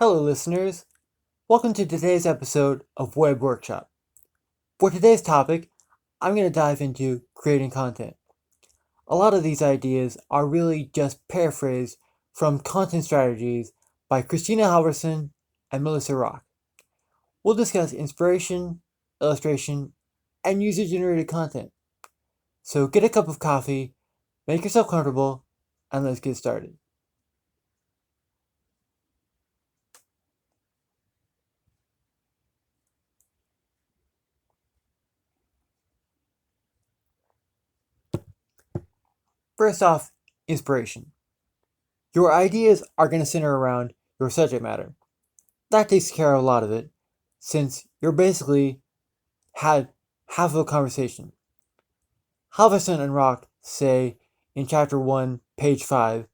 Hello, listeners. Welcome to today's episode of Web Workshop. For today's topic, I'm going to dive into creating content. A lot of these ideas are really just paraphrased from Content Strategies by Christina Halverson and Melissa Rock. We'll discuss inspiration, illustration, and user generated content. So get a cup of coffee, make yourself comfortable, and let's get started. First off, inspiration. Your ideas are going to center around your subject matter. That takes care of a lot of it, since you're basically had half of a conversation. Halverson and Rock say in chapter 1, page 5,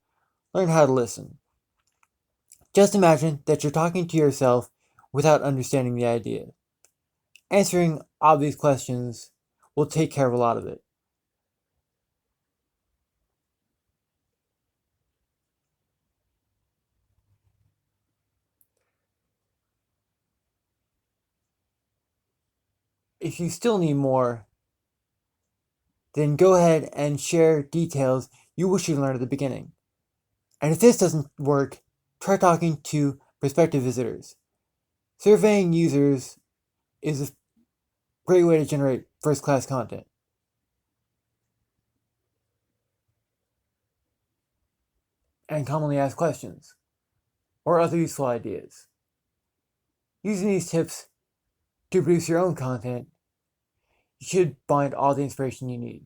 learn how to listen. Just imagine that you're talking to yourself without understanding the idea. Answering obvious questions will take care of a lot of it. If you still need more, then go ahead and share details you wish you learned at the beginning. And if this doesn't work, try talking to prospective visitors. Surveying users is a great way to generate first-class content. And commonly asked questions, or other useful ideas. Using these tips to produce your own content, you should find all the inspiration you need.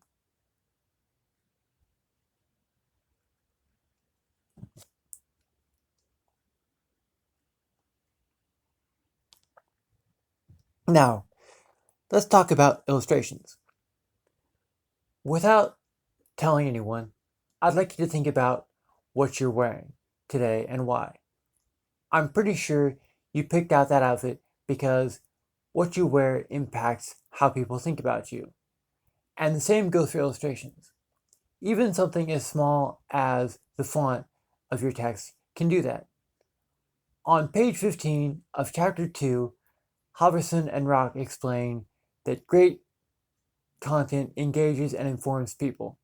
Now, let's talk about illustrations. Without telling anyone, I'd like you to think about what you're wearing today and why. I'm pretty sure you picked out that outfit because what you wear impacts how people think about you. And the same goes for illustrations. Even something as small as the font of your text can do that. On page 15 of chapter 2, Halverson and Rock explain that great content engages and informs people.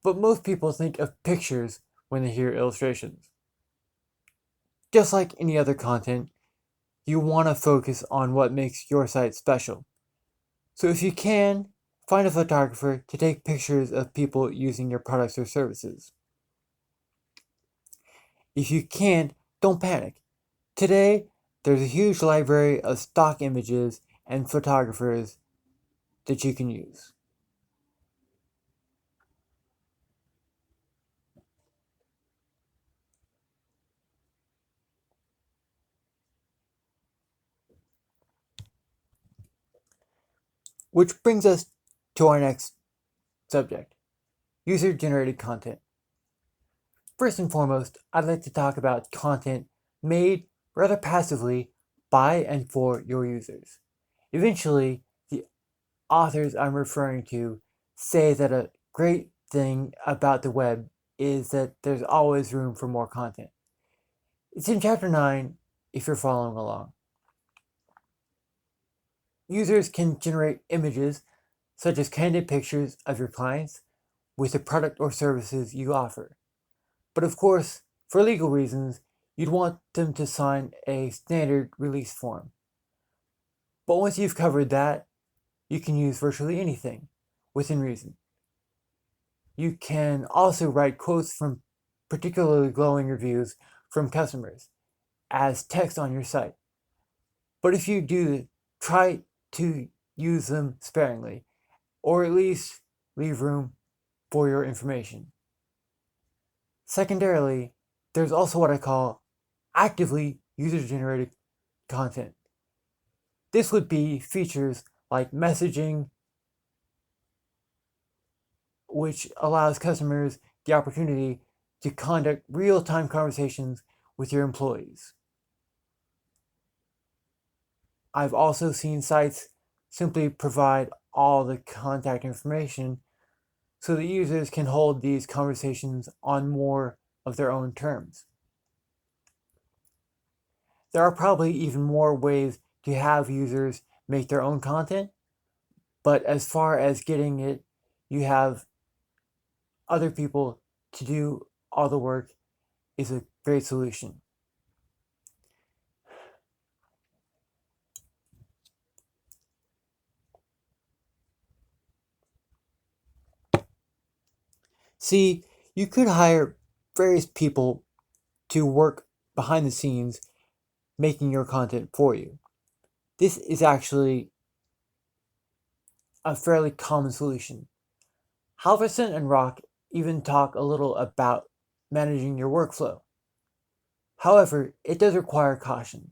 But most people think of pictures when they hear illustrations. Just like any other content, you want to focus on what makes your site special. So if you can, find a photographer to take pictures of people using your products or services. If you can't, don't panic. Today, there's a huge library of stock images and photographers that you can use. Which brings us to our next subject, user-generated content. First and foremost, I'd like to talk about content made rather passively by and for your users. Eventually, the authors I'm referring to say that a great thing about the web is that there's always room for more content. It's in chapter 9 if you're following along. Users can generate images such as candid pictures of your clients with the product or services you offer. But of course, for legal reasons, you'd want them to sign a standard release form. But once you've covered that, you can use virtually anything within reason. You can also write quotes from particularly glowing reviews from customers as text on your site. But if you do, try to use them sparingly, or at least leave room for your information. Secondarily, there's also what I call actively user-generated content. This would be features like messaging, which allows customers the opportunity to conduct real-time conversations with your employees. I've also seen sites simply provide all the contact information so that users can hold these conversations on more of their own terms. There are probably even more ways to have users make their own content, but as far as getting it, you have other people to do all the work is a great solution. See, you could hire various people to work behind the scenes making your content for you. This is actually a fairly common solution. Halverson and Rock even talk a little about managing your workflow. However, it does require caution.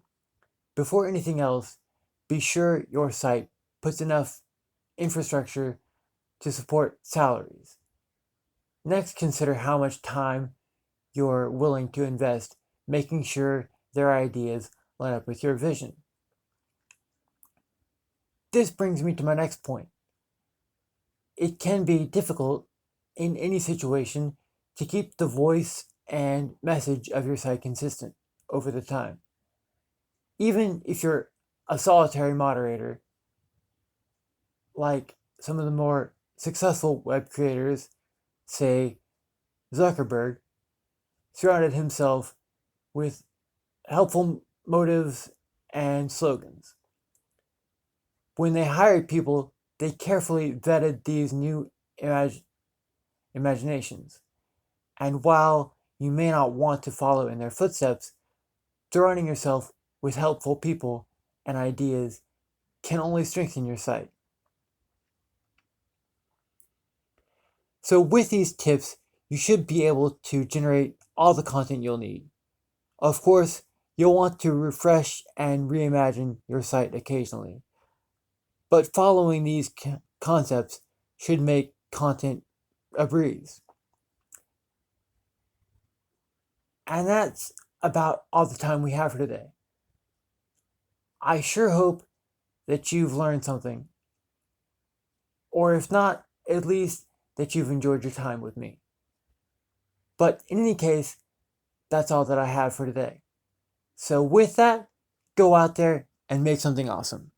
Before anything else, be sure your site puts enough infrastructure to support salaries. Next, consider how much time you're willing to invest making sure their ideas line up with your vision. This brings me to my next point. It can be difficult in any situation to keep the voice and message of your site consistent over the time. Even if you're a solitary moderator, like some of the more successful web creators, say Zuckerberg, surrounded himself with helpful motives and slogans. When they hired people, they carefully vetted these new imaginations. And while you may not want to follow in their footsteps, surrounding yourself with helpful people and ideas can only strengthen your site. So with these tips, you should be able to generate all the content you'll need. Of course, you'll want to refresh and reimagine your site occasionally. But following these concepts should make content a breeze. And that's about all the time we have for today. I sure hope that you've learned something. Or if not, at least that you've enjoyed your time with me. But in any case, that's all that I have for today. So with that, go out there and make something awesome.